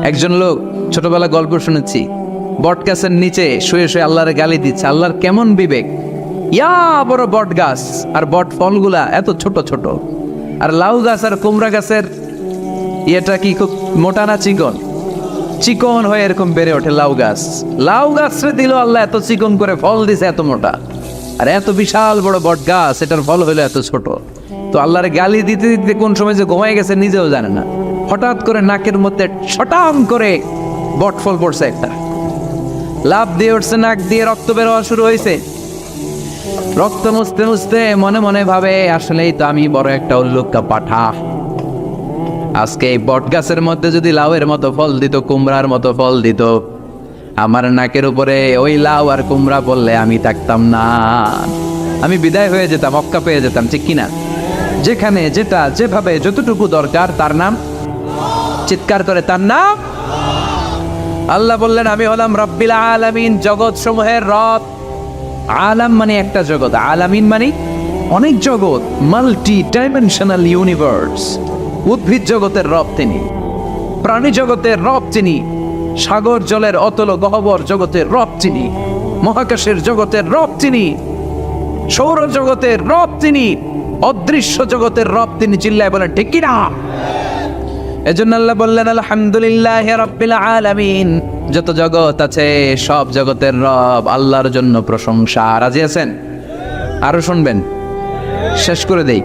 একজন লোক ছোটবেলা গল্প শুনেছি, বট গাছের নিচে শুয়ে শুয়ে আল্লাহর গালি দিচ্ছে। আল্লাহর কেমন বিবেক, ইয়া বড় বট গাছ আর বট ফলগুলা এত ছোট ছোট, আর লাউ গাছ আর কুমড়া গাছের ইয়েটা কি খুব মোটা না চিকন? চিকন হয়ে এরকম বেড়ে ওঠে লাউ গাছ। লাউ গাছরে দিল আল্লাহ এত চিকন করে, ফল দিছে এত মোটা। আর এত বিশাল বড় বট গাছ, এটার ফল হলো এত ছোট। তো আল্লাহর গালি দিতে দিতে কোন সময় যে ঘুমাই গেছে নিজেও জানে না। হঠাৎ করে নাকের মধ্যে ছটাম করে বট ফল পড়ছে একটা, লাভ দিয়ে উঠছে, নাক দিয়ে রক্ত বের হওয়া শুরু হয়েছে। রক্ত মুছতে মুছতে মনে মনে ভাবে, আসলেই তো আমি বড় একটা উল্লুক্কা পাঠা। আজকে এই বট গাছের মধ্যে যদি লাউয়ের মতো ফল দিত, কুমড়ার মতো ফল দিত, আমার নাকের উপরে ওই লাউ আর কুমড়া বললে আমি থাকতাম না, আমি বিদায় হয়ে যেতাম, অক্কা পেয়ে যেতাম, ঠিক কিনা? যেখানে যেটা যেভাবে যতটুকু দরকার তার নাম, চিৎকার করে তার নাম। আল্লাহ বললেন আমি হলাম রব্বিল আলামিন, জগৎ সমূহের রব। আলাম মানে একটা জগৎ, আলামিন মানে অনেক জগৎ, মাল্টি ডাইমেনশনাল ইউনিভার্স। উদ্ভিদ জগতের রব তিনি, প্রাণী জগতের রব তিনি, সাগর জলের অতল গহ্বর জগতের রব তিনি, মহাকাশের জগতের রব তিনি, সৌর জগতের রব তিনি, অদৃশ্য জগতের রব তিনি। চিল্লায় বলেন ঠিক কিনা? এজন্য আল্লাহ বললেন আলহামদুলিল্লাহি রাব্বিল আলামিন, যত জগৎ আছে সব জগতের রব আল্লাহর জন্য প্রশংসা। রাজি আছেন? আরো শুনবেন, শেষ করে দেই।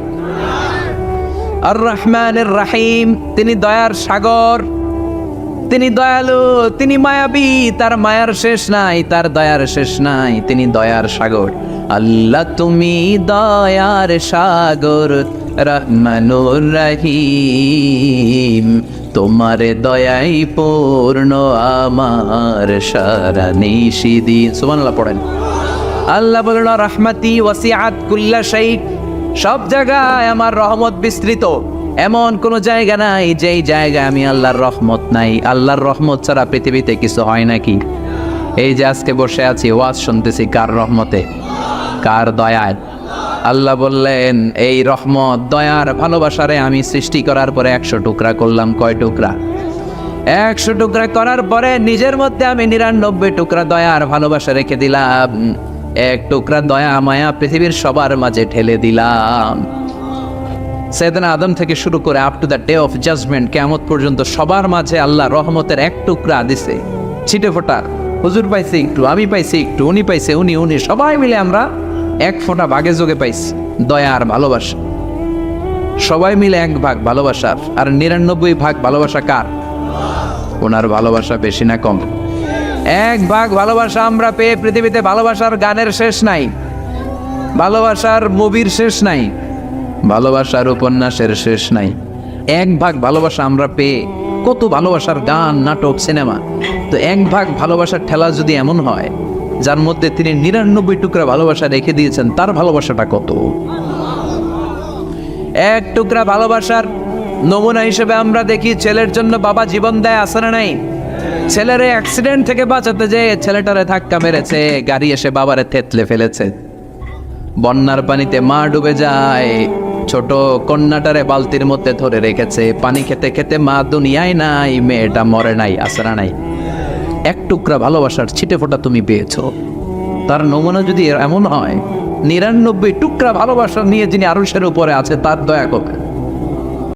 আর রহমানের রাহিম, তিনি দয়ার সাগর, তিনি দয়ালু, তিনি মায়াবী, তার মায়ার শেষ নাই, তার দয়ার শেষ নাই, তিনি দয়ার সাগর। আল্লাহ তুমি দয়ার সাগর, রহমানুর রহিম, তোমার দয়াই পূর্ণ আমার সারা নিশিদিন। সুবহানাল্লাহ পড়েন। আল্লাহ বলেন রাহমাতি ওয়াসিআত কুল্লা শাই, সব জায়গায় আমার রহমত বিস্তৃত, এমন কোন জায়গা নাই যেই জায়গায় আমি আল্লাহর রহমত নাই। আল্লাহর রহমত ছাড়া পৃথিবীতে কিছু হয় নাকি? এই যে আজকে বসে আছি, ওয়াজ শুনতেছি, কার রহমতে? কার দয়ায়? আল্লাহ বললেন এই রহমত, দয়ার, ভালোবাসারে আমি সৃষ্টি করার পরে 100 টুকরা করলাম। কয় টুকরা? 100 টুকরা করার পরে নিজের মধ্যে আমি 99 টুকরা দয়ার ভালোবাসা রেখে দিলাম। 1 টুকরা দয়া মায়া পৃথিবীর সবার মাঝে ঠেলে দিলাম। সাইয়েদনা আদম থেকে শুরু করে up to the day of judgement, কিয়ামত পর্যন্ত সবার মাঝে আল্লাহ রহমতের 1 টুকরা দিছে, ছিটে ফোঁটা। হুজুর পাইছে একটু, আমি পাইছি একটু, উনি পাইছে, উনি, সবাই মিলে আমরা 1 ফোঁটা ভাগে যোগে পাইছি দয়া আর ভালোবাসা। সবাই মিলে 1 ভাগ ভালোবাসার, আর 99 ভাগ ভালোবাসা কার? ওনার ভালোবাসা বেশি না কম? 1 ভাগ ভালোবাসা আমরা পেয়ে পৃথিবীতে ভালোবাসার গানের শেষ নাই, ভালোবাসার মুভির শেষ নাই, ভালোবাসার উপন্যাসের শেষ নাই। 1 ভাগ ভালোবাসা আমরা পেয়ে কত ভালোবাসার গান, নাটক, সিনেমা। তো 1 ভাগ ভালোবাসার ঠেলা যদি এমন হয়, যার মধ্যে তিনি 99 টুকরা ভালোবাসা রেখে দিয়েছেন, তার ভালোবাসাটা কত? 1 টুকরা ভালোবাসার নমুনা হিসেবে আমরা দেখি ছেলের জন্য বাবা জীবন দেয়, আছে না নাই? ছেলের অ্যাক্সিডেন্ট থেকে বাঁচাতে যে ছেলেটারে ধাক্কা মেরেছে, গাড়ি এসে বাবারে থেতলে ফেলেছে, বন্যার পানিতে মা ডুবে যায়, ছোট কন্যাটারে বালতির মধ্যে ধরে রেখেছে, পানি খেতে খেতে মা দুনিয়ায় নাই, মেয়েটা মরে নাই, আছে না নাই? 1 টুকরা ভালোবাসার ছিটে ফোঁটা তুমি পেয়েছো। তার নমুনা যদি এমন হয়, 99 টুকরা ভালোবাসা নিয়ে যিনি আরশের উপরে আছে, তার দয়া করবে।